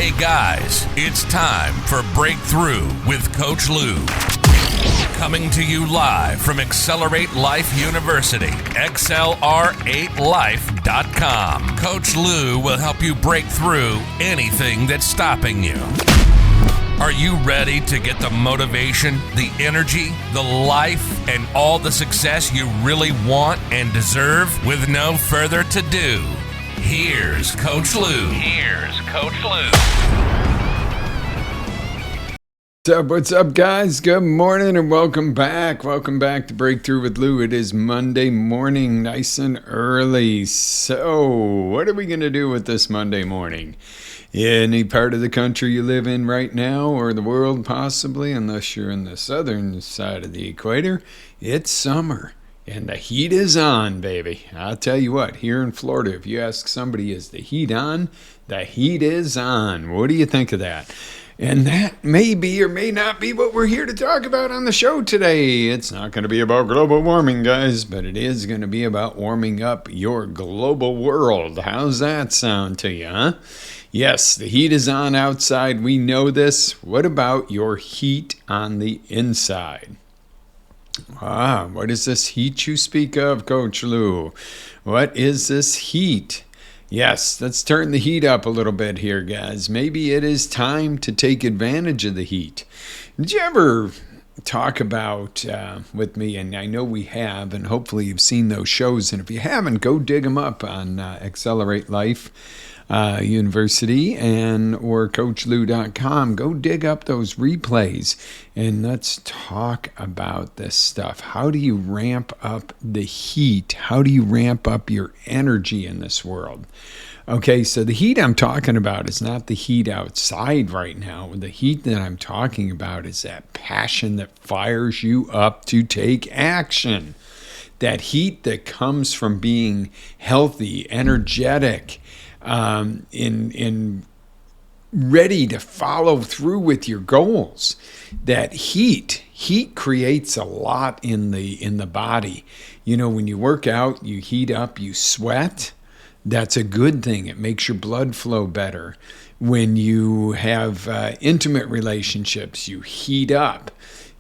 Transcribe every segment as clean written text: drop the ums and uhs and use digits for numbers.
Hey guys, it's time for Breakthrough with Coach Lew. Coming to you live from Accelerate Life University, XLR8Life.com. Coach Lew will help you break through anything that's stopping you. Are you ready to get the motivation, the energy, the life, and all the success you really want and deserve? With no further ado, here's Coach Lew. What's up, guys? Good morning and welcome back. Welcome back to Breakthrough with Lew. It is Monday morning, nice and early. So, what are we going to do with this Monday morning? Any part of the country you live in right now, or the world possibly, unless you're in the southern side of the equator, it's summer. And the heat is on, baby. I'll tell you what, here in Florida, if you ask somebody, is the heat on? The heat is on. What do you think of that? And that may be or may not be what we're here to talk about on the show today. It's not going to be about global warming, guys, but it is going to be about warming up your global world. How's that sound to you, huh? Yes, the heat is on outside. We know this. What about your heat on the inside? What is this heat you speak of, Coach Lew? What is this heat? Yes, let's turn the heat up a little bit here, guys. Maybe it is time to take advantage of the heat. Did you ever talk about with me, and I know we have, and hopefully you've seen those shows, and if you haven't, go dig them up on Accelerate Life University or CoachLew.com. Go dig up those replays and let's talk about this stuff. How do you ramp up the heat? How do you ramp up your energy in this world? Okay, so the heat I'm talking about is not the heat outside right now. The heat that I'm talking about is that passion that fires you up to take action. That heat that comes from being healthy, energetic, in ready to follow through with your goals. That heat creates a lot in the body. You know, when you work out, you heat up, you sweat. That's a good thing. It makes your blood flow better. When you have intimate relationships, you heat up.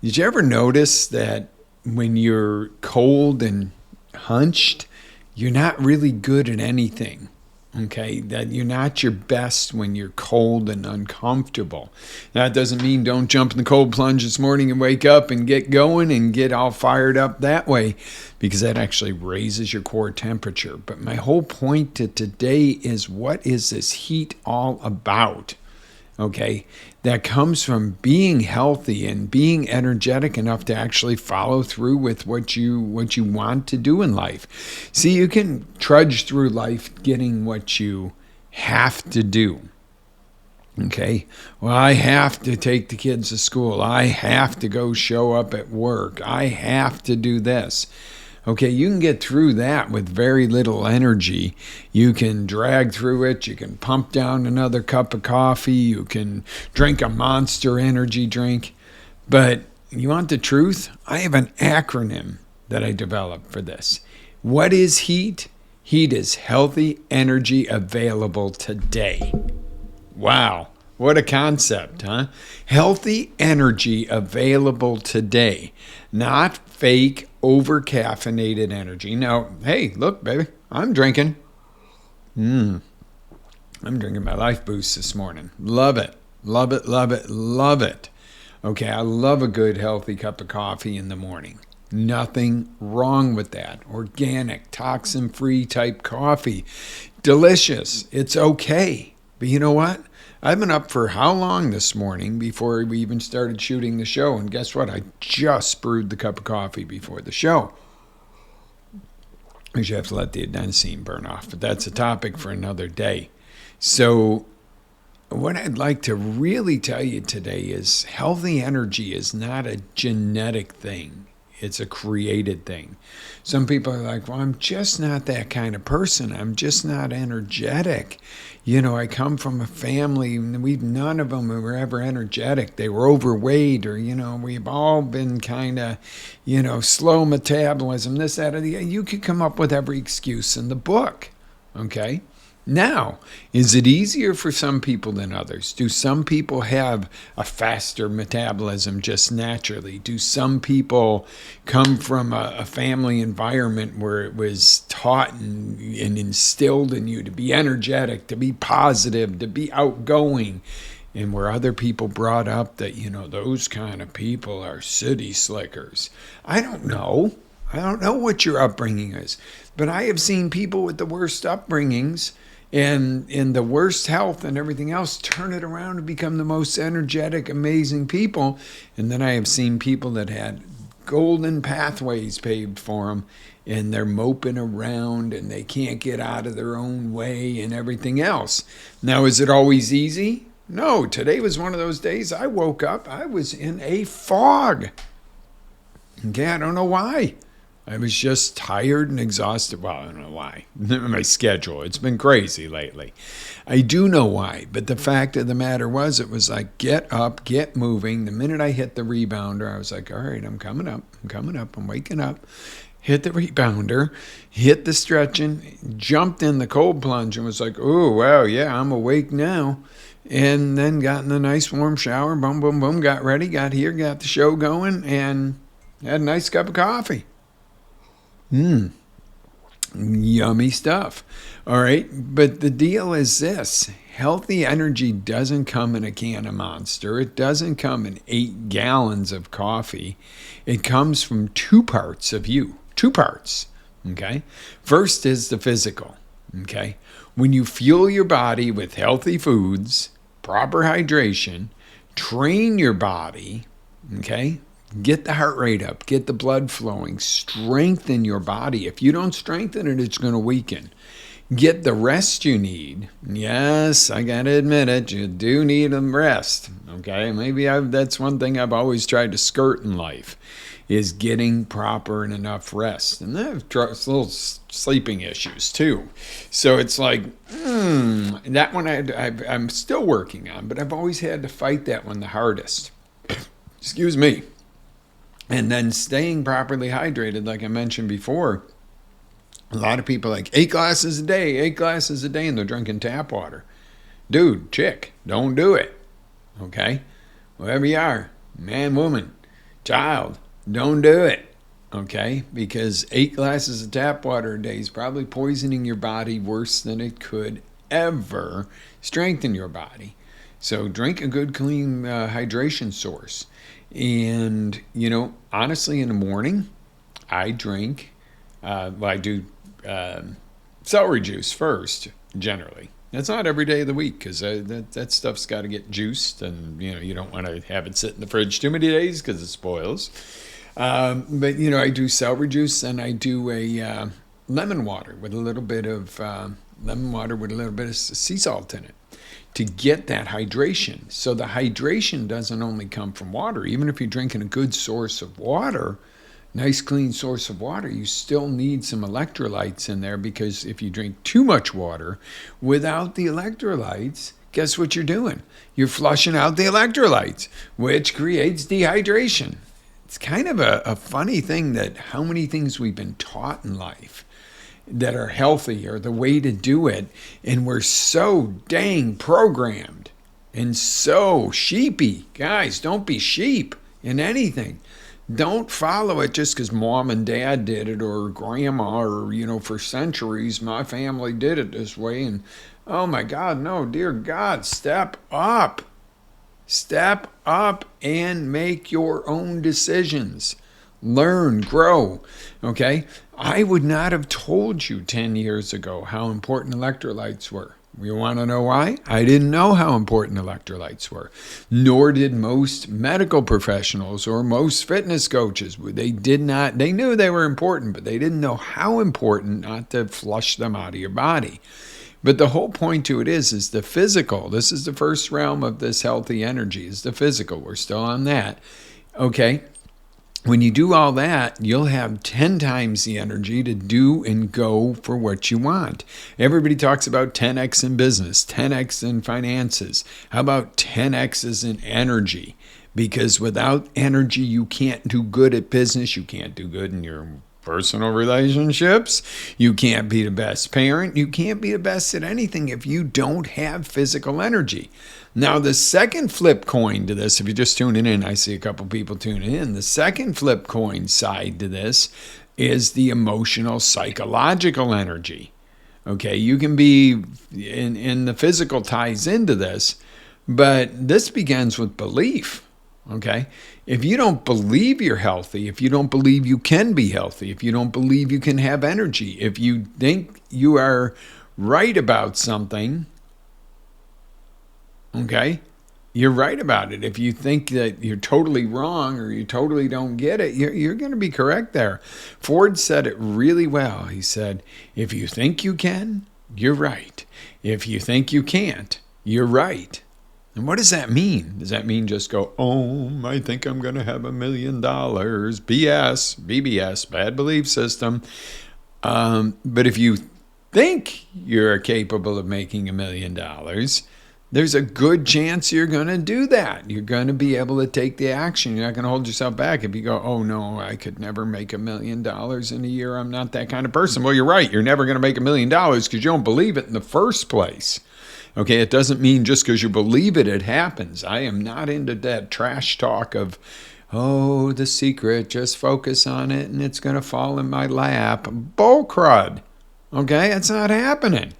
Did you ever notice that when you're cold and hunched, you're not really good at anything? Okay, that you're not your best when you're cold and uncomfortable. That doesn't mean don't jump in the cold plunge this morning and wake up and get going and get all fired up that way, because that actually raises your core temperature. But my whole point to today is, what is this heat all about? Okay, that comes from being healthy and being energetic enough to actually follow through with what you want to do in life. See, you can trudge through life getting what you have to do. Okay, well, I have to take the kids to school. I have to go show up at work. I have to do this. Okay, you can get through that with very little energy. You can drag through it. You can pump down another cup of coffee. You can drink a Monster energy drink. But you want the truth? I have an acronym that I developed for this. What is HEAT? HEAT is healthy energy available today. Wow, what a concept, huh? Healthy energy available today, not fake over-caffeinated energy. Now, hey, look, baby, I'm drinking. I'm drinking my Life Boost this morning. Love it, love it, love it, love it. Okay, I love a good, healthy cup of coffee in the morning. Nothing wrong with that. Organic, toxin-free type coffee. Delicious. It's okay. But you know what? I've been up for how long this morning before we even started shooting the show? And guess what? I just brewed the cup of coffee before the show. You have to let the adenosine burn off, but that's a topic for another day. So what I'd like to really tell you today is healthy energy is not a genetic thing. It's a created thing. Some people are like, well, I'm just not that kind of person. I'm just not energetic. You know, I come from a family, none of them were ever energetic. They were overweight, or, we've all been kind of, slow metabolism, this, that, or the other. You could come up with every excuse in the book, okay? Now, is it easier for some people than others? Do some people have a faster metabolism just naturally? Do some people come from a family environment where it was taught and instilled in you to be energetic, to be positive, to be outgoing? And where other people brought up that, those kind of people are city slickers. I don't know. I don't know what your upbringing is. But I have seen people with the worst upbringings and in the worst health and everything else turn it around and become the most energetic, amazing people. And then I have seen people that had golden pathways paved for them, and they're moping around and they can't get out of their own way and everything else. Now, is it always easy? No. Today was one of those days I woke up, I was in a fog. Okay, I don't know why. I was just tired and exhausted. Well, I don't know why. My schedule, it's been crazy lately. I do know why, but the fact of the matter was, it was like, get up, get moving. The minute I hit the rebounder, I was like, all right, I'm coming up, I'm waking up. Hit the rebounder, hit the stretching, jumped in the cold plunge and was like, oh, wow, yeah, I'm awake now. And then got in a nice warm shower, boom, boom, boom, got ready, got here, got the show going, and had a nice cup of coffee. Yummy stuff. All right. But the deal is this. Healthy energy doesn't come in a can of Monster. It doesn't come in 8 gallons of coffee. It comes from 2 parts of you. 2 parts. Okay. First is the physical. Okay. When you fuel your body with healthy foods, proper hydration, train your body, okay, get the heart rate up, get the blood flowing, strengthen your body. If you don't strengthen it, it's going to weaken. Get the rest you need. Yes, I got to admit it, you do need a rest. Okay, maybe that's one thing I've always tried to skirt in life, is getting proper and enough rest. And I have little sleeping issues too. So it's like, that one I'm still working on, but I've always had to fight that one the hardest. Excuse me. And then staying properly hydrated, like I mentioned before. A lot of people are like 8 glasses a day, and they're drinking tap water. Dude, chick, don't do it. Okay? Whoever you are, man, woman, child, don't do it. Okay? Because 8 glasses of tap water a day is probably poisoning your body worse than it could ever strengthen your body. So drink a good, clean hydration source. And, honestly, in the morning, I drink, I do celery juice first, generally. That's not every day of the week, because that stuff's got to get juiced, and, you don't want to have it sit in the fridge too many days because it spoils. But, I do celery juice, and I do a lemon water with a little bit of sea salt in it, to get that hydration. So the hydration doesn't only come from water. Even if you're drinking a good source of water, nice clean source of water, you still need some electrolytes in there, because if you drink too much water without the electrolytes, guess what you're doing? You're flushing out the electrolytes, which creates dehydration. It's kind of a funny thing that how many things we've been taught in life that are healthy or the way to do it, and we're so dang programmed and so sheepy. Guys, don't be sheep in anything. Don't follow it just because mom and dad did it, or grandma, or for centuries my family did it this way, and oh my God, no, dear God, step up and make your own decisions. Learn, grow, okay? I would not have told you 10 years ago how important electrolytes were. You want to know why? I didn't know how important electrolytes were, nor did most medical professionals or most fitness coaches. They knew they were important, but they didn't know how important not to flush them out of your body. But the whole point to it is the physical. This is the first realm of this healthy energy, is the physical. We're still on that, okay? When you do all that, you'll have 10 times the energy to do and go for what you want. Everybody talks about 10x in business, 10x in finances. How about 10x's in energy? Because without energy, you can't do good at business. You can't do good in your personal relationships. You can't be the best parent. You can't be the best at anything if you don't have physical energy. Now, the second flip coin to this, if you're just tuning in, I see a couple people tuning in. The second flip coin side to this is the emotional, psychological energy. Okay, you can be, in the physical ties into this, but this begins with belief. Okay, if you don't believe you're healthy, if you don't believe you can be healthy, if you don't believe you can have energy, if you think you are right about something, okay, you're right about it. If you think that you're totally wrong or you totally don't get it, you're going to be correct there. Ford said it really well. He said, if you think you can, you're right. If you think you can't, you're right. And what does that mean? Does that mean just go, oh, I think I'm going to have $1 million? BS, bad belief system. But if you think you're capable of making $1 million, there's a good chance you're going to do that. You're going to be able to take the action. You're not going to hold yourself back. If you go, oh, no, I could never make $1 million in a year. I'm not that kind of person. Well, you're right. You're never going to make $1 million because you don't believe it in the first place. Okay, it doesn't mean just because you believe it, it happens. I am not into that trash talk of, oh, the secret, just focus on it and it's going to fall in my lap. Bull crud. Okay, it's not happening.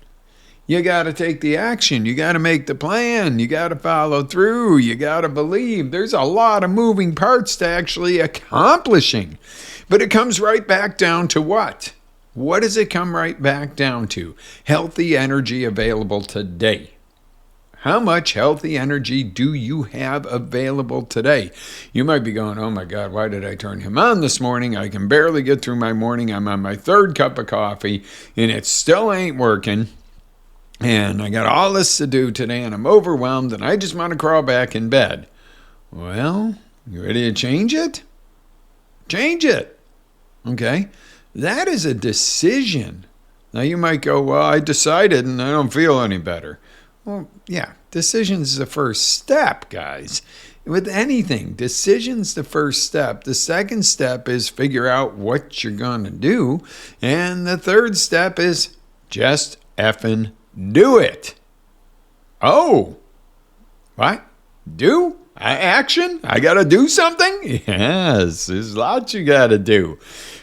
You got to take the action. You got to make the plan. You got to follow through. You got to believe. There's a lot of moving parts to actually accomplishing. But it comes right back down to what? What does it come right back down to? Healthy energy available today. How much healthy energy do you have available today? You might be going, oh my God, why did I turn him on this morning? I can barely get through my morning. I'm on my third cup of coffee and it still ain't working. And I got all this to do today and I'm overwhelmed and I just want to crawl back in bed. Well, you ready to change it? Change it. Okay? That is a decision. Now you might go, well, I decided and I don't feel any better. Well, yeah, decision's the first step, guys. With anything, decision's the first step. The second step is figure out what you're going to do. And the third step is just effing do it. Oh, what? Do? Action? I got to do something? Yes, there's lots you got to do.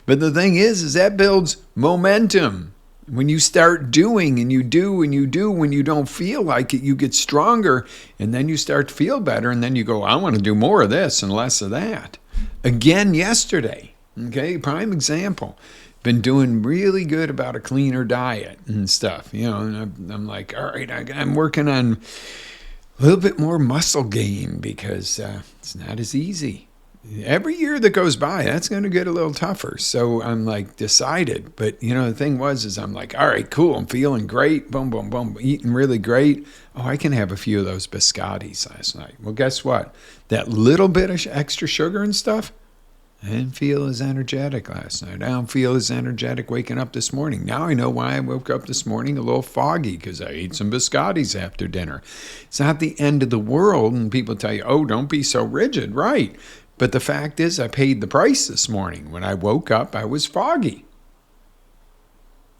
But the thing is that builds momentum. When you start doing and you do and you do, when you don't feel like it, you get stronger and then you start to feel better and then you go, I want to do more of this and less of that. Again, yesterday, okay, prime example. Been doing really good about a cleaner diet and stuff, and I'm like, all right, I'm working on a little bit more muscle gain because it's not as easy. Every year that goes by, that's going to get a little tougher. So I'm like decided. But, the thing is I'm like, all right, cool. I'm feeling great. Boom, boom, boom. Eating really great. Oh, I can have a few of those biscottis last night. Well, guess what? That little bit of extra sugar and stuff, I didn't feel as energetic last night. I don't feel as energetic waking up this morning. Now I know why I woke up this morning a little foggy because I ate some biscottis after dinner. It's not the end of the world. And people tell you, oh, don't be so rigid. Right. But the fact is I paid the price this morning. When I woke up, I was foggy.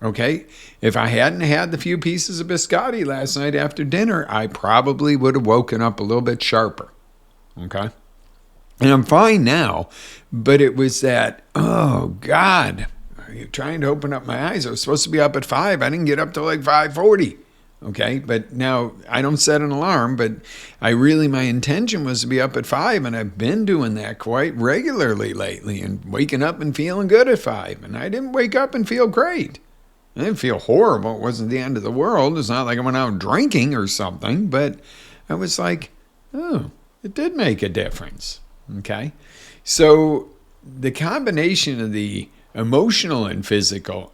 Okay? If I hadn't had the few pieces of biscotti last night after dinner, I probably would have woken up a little bit sharper. Okay? And I'm fine now, but it was that, oh, God, you're trying to open up my eyes. I was supposed to be up at 5. I didn't get up till like 5:40. Okay, but now I don't set an alarm, but my intention was to be up at 5, and I've been doing that quite regularly lately and waking up and feeling good at 5. And I didn't wake up and feel great. I didn't feel horrible. It wasn't the end of the world. It's not like I went out drinking or something, but I was like, oh, it did make a difference. Okay, so the combination of the emotional, psychological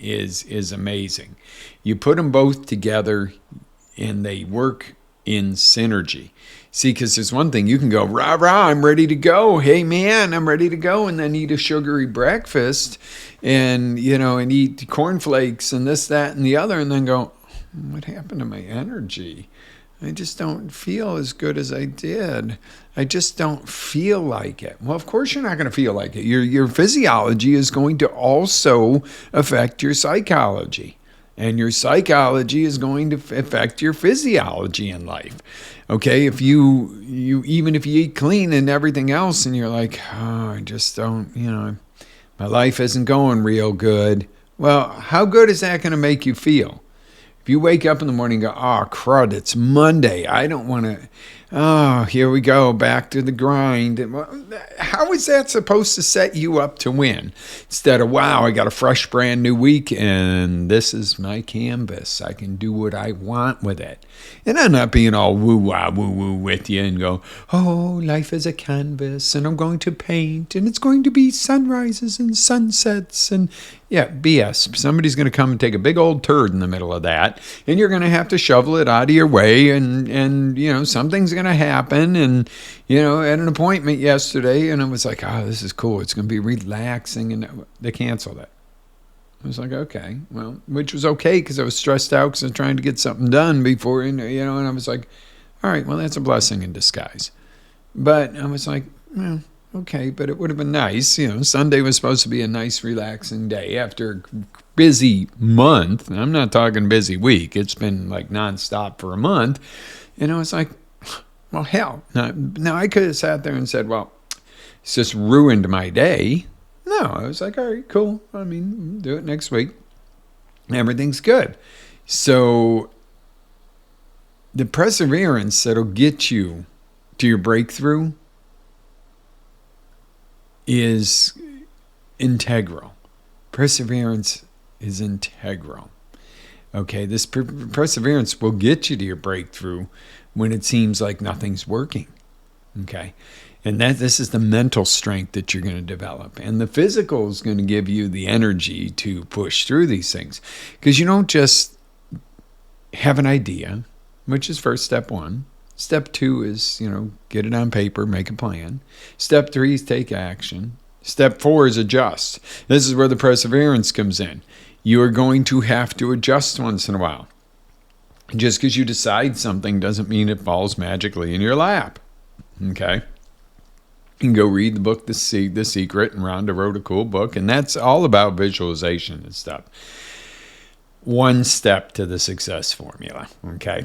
is amazing. You put them both together and they work in synergy. See, because there's one thing, you can go, rah, rah, I'm ready to go. Hey, man, I'm ready to go. And then eat a sugary breakfast and eat cornflakes and this, that, and the other. And then go, what happened to my energy? I just don't feel as good as I did. I just don't feel like it. Well, of course you're not going to feel like it. Your physiology is going to also affect your psychology. And your psychology is going to affect your physiology in life. Okay, if you even if you eat clean and everything else and you're like, oh, I just don't, my life isn't going real good. Well, how good is that going to make you feel? If you wake up in the morning and go, oh, crud, it's Monday. I don't want to, oh, here we go, back to the grind. How is that supposed to set you up to win? Instead of, wow, I got a fresh, brand new week, and this is my canvas. I can do what I want with it. And I'm not being all woo-wah, woo-woo with you and go, oh, life is a canvas, and I'm going to paint, and it's going to be sunrises and sunsets, and yeah, BS. Somebody's going to come and take a big old turd in the middle of that, and you're going to have to shovel it out of your way, and something's going to happen. And, at an appointment yesterday, and I was like, oh, this is cool. It's going to be relaxing, and they canceled it. I was like, okay, well, which was okay because I was stressed out because I was trying to get something done before, and I was like, all right, well, that's a blessing in disguise. But I was like, well, okay, but it would have been nice. Sunday was supposed to be a nice, relaxing day after a busy month. I'm not talking busy week. It's been like nonstop for a month. And I was like, well, hell. Now I could have sat there and said, well, it's just ruined my day. No, I was like, all right, cool. I mean, do it next week. Everything's good. So the perseverance that'll get you to your breakthrough is integral. Perseverance is integral. Okay, this perseverance will get you to your breakthrough when it seems like nothing's working. Okay, and this is the mental strength that you're going to develop. And the physical is going to give you the energy to push through these things. Because you don't just have an idea, which is first step one. Step two is, get it on paper, make a plan. Step three is take action. Step four is adjust. This is where the perseverance comes in. You are going to have to adjust once in a while. Just because you decide something doesn't mean it falls magically in your lap. Okay? You can go read the book, The Secret, and Rhonda wrote a cool book, and that's all about visualization and stuff. One step to the success formula, okay?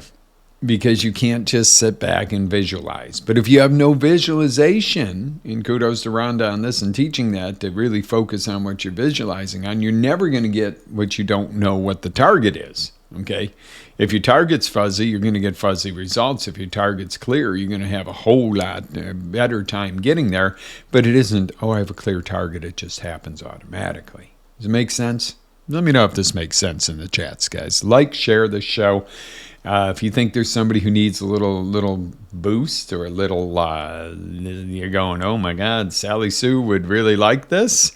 Because you can't just sit back and visualize. But if you have no visualization, and kudos to Rhonda on this and teaching that, to really focus on what you're visualizing on, you're never going to get what you don't know what the target is, okay? If your target's fuzzy, you're going to get fuzzy results. If your target's clear, you're going to have a whole lot better time getting there. But it isn't, oh, I have a clear target. It just happens automatically. Does it make sense? Let me know if this makes sense in the chats, guys. Like, share the show. If you think there's somebody who needs a little boost or a little, you're going, oh my God, Sally Sue would really like this,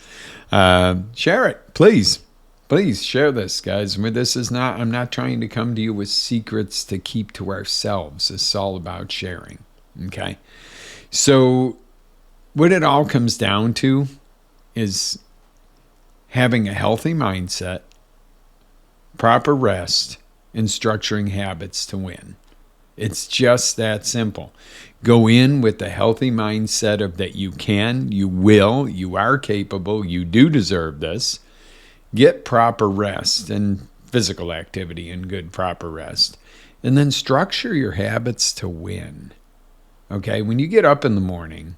share it, please. Please share this, guys. I'm not trying to come to you with secrets to keep to ourselves. It's all about sharing, okay? So what it all comes down to is having a healthy mindset, proper rest, and structuring habits to win. It's just that simple. Go in with the healthy mindset of that you can, you will, you are capable, you do deserve this. Get proper rest and physical activity and good proper rest. And then structure your habits to win. Okay, when you get up in the morning,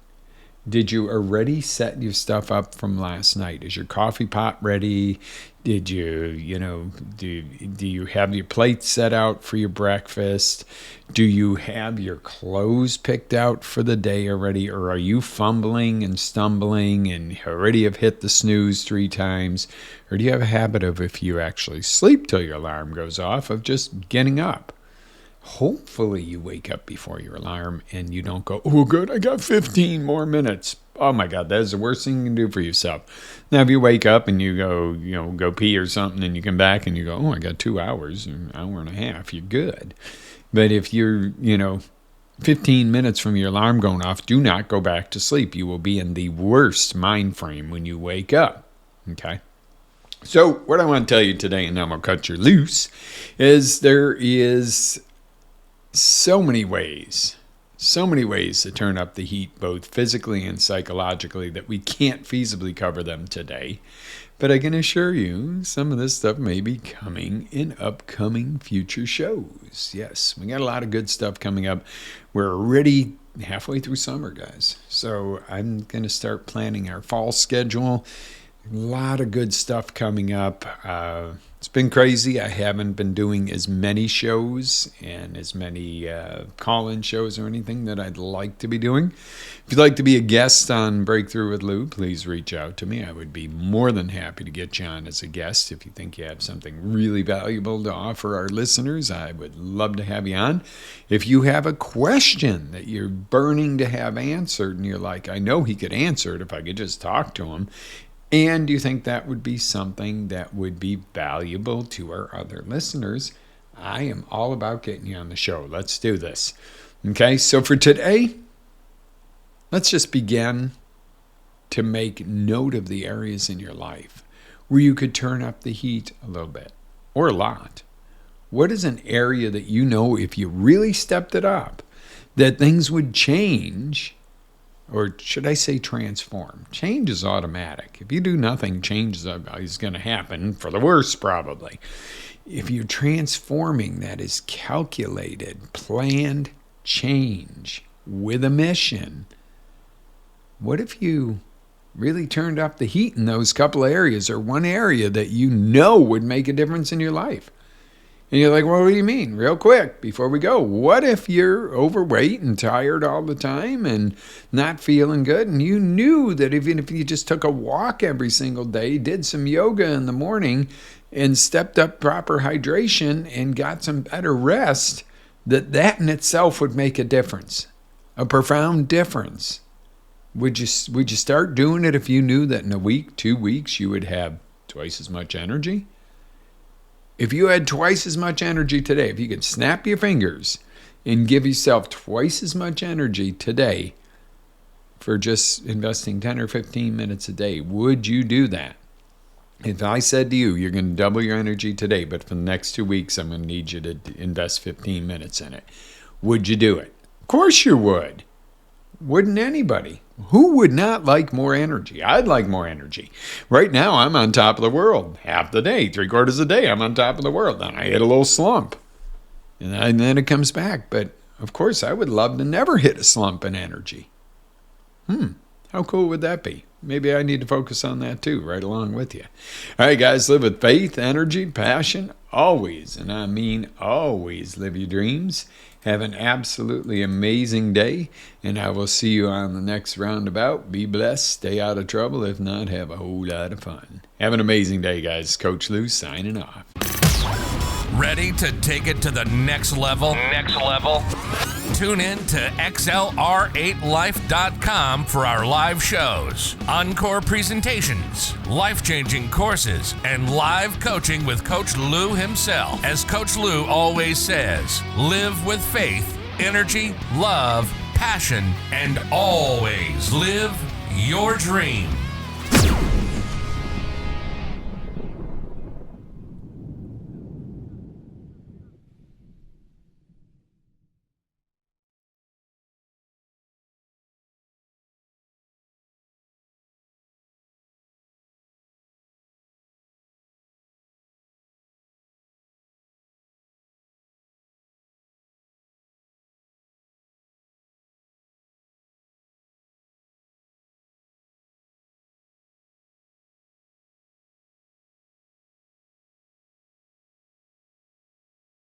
did you already set your stuff up from last night? Is your coffee pot ready? Did you, do you have your plate set out for your breakfast? Do you have your clothes picked out for the day already? Or are you fumbling and stumbling and already have hit the snooze 3 times? Or do you have a habit of, if you actually sleep till your alarm goes off, of just getting up? Hopefully you wake up before your alarm and you don't go, oh, good, I got 15 more minutes. Oh, my God, that is the worst thing you can do for yourself. Now, if you wake up and you go pee or something and you come back and you go, oh, I got 2 hours, an hour and a half, you're good. But if you're, 15 minutes from your alarm going off, do not go back to sleep. You will be in the worst mind frame when you wake up, okay? So what I want to tell you today, and I'm going to cut you loose, is there is So many ways to turn up the heat, both physically and psychologically, that we can't feasibly cover them today. But I can assure you, some of this stuff may be coming in upcoming future shows. Yes, we got a lot of good stuff coming up. We're already halfway through summer, guys. So I'm going to start planning our fall schedule. A lot of good stuff coming up. It's been crazy. I haven't been doing as many shows and as many call-in shows or anything that I'd like to be doing. If you'd like to be a guest on Breakthrough with Lew, please reach out to me. I would be more than happy to get you on as a guest. If you think you have something really valuable to offer our listeners, I would love to have you on. If you have a question that you're burning to have answered and you're like, I know he could answer it if I could just talk to him, and you think that would be something that would be valuable to our other listeners, I am all about getting you on the show. Let's do this. Okay, so for today, let's just begin to make note of the areas in your life where you could turn up the heat a little bit or a lot. What is an area that you know if you really stepped it up, that things would change? Or should I say transform? Change is automatic. If you do nothing, change is going to happen, for the worse probably. If you're transforming, that is calculated, planned change with a mission. What if you really turned up the heat in those couple of areas, or one area that you know would make a difference in your life? And you're like, well, what do you mean? Real quick, before we go, what if you're overweight and tired all the time and not feeling good, and you knew that even if you just took a walk every single day, did some yoga in the morning, and stepped up proper hydration and got some better rest, that in itself would make a difference, a profound difference? Would you start doing it if you knew that in a week, 2 weeks, you would have twice as much energy? If you had twice as much energy today, if you could snap your fingers and give yourself twice as much energy today for just investing 10 or 15 minutes a day, would you do that? If I said to you, you're going to double your energy today, but for the next 2 weeks, I'm going to need you to invest 15 minutes in it, would you do it? Of course you would. Wouldn't anybody? Who would not like more energy? I'd like more energy. Right now, I'm on top of the world. Half the day, 3/4 of the day, I'm on top of the world. Then I hit a little slump. And then it comes back. But, of course, I would love to never hit a slump in energy. How cool would that be? Maybe I need to focus on that too, right along with you. All right, guys, live with faith, energy, passion, always, and I mean always, live your dreams. Have an absolutely amazing day, and I will see you on the next roundabout. Be blessed, stay out of trouble. If not, have a whole lot of fun. Have an amazing day, guys. Coach Lew signing off. Ready to take it to the next level? Tune in to XLR8Life.com for our live shows, encore presentations, life-changing courses, and live coaching with Coach Lew himself. As Coach Lew always says, live with faith, energy, love, passion, and always live your dreams.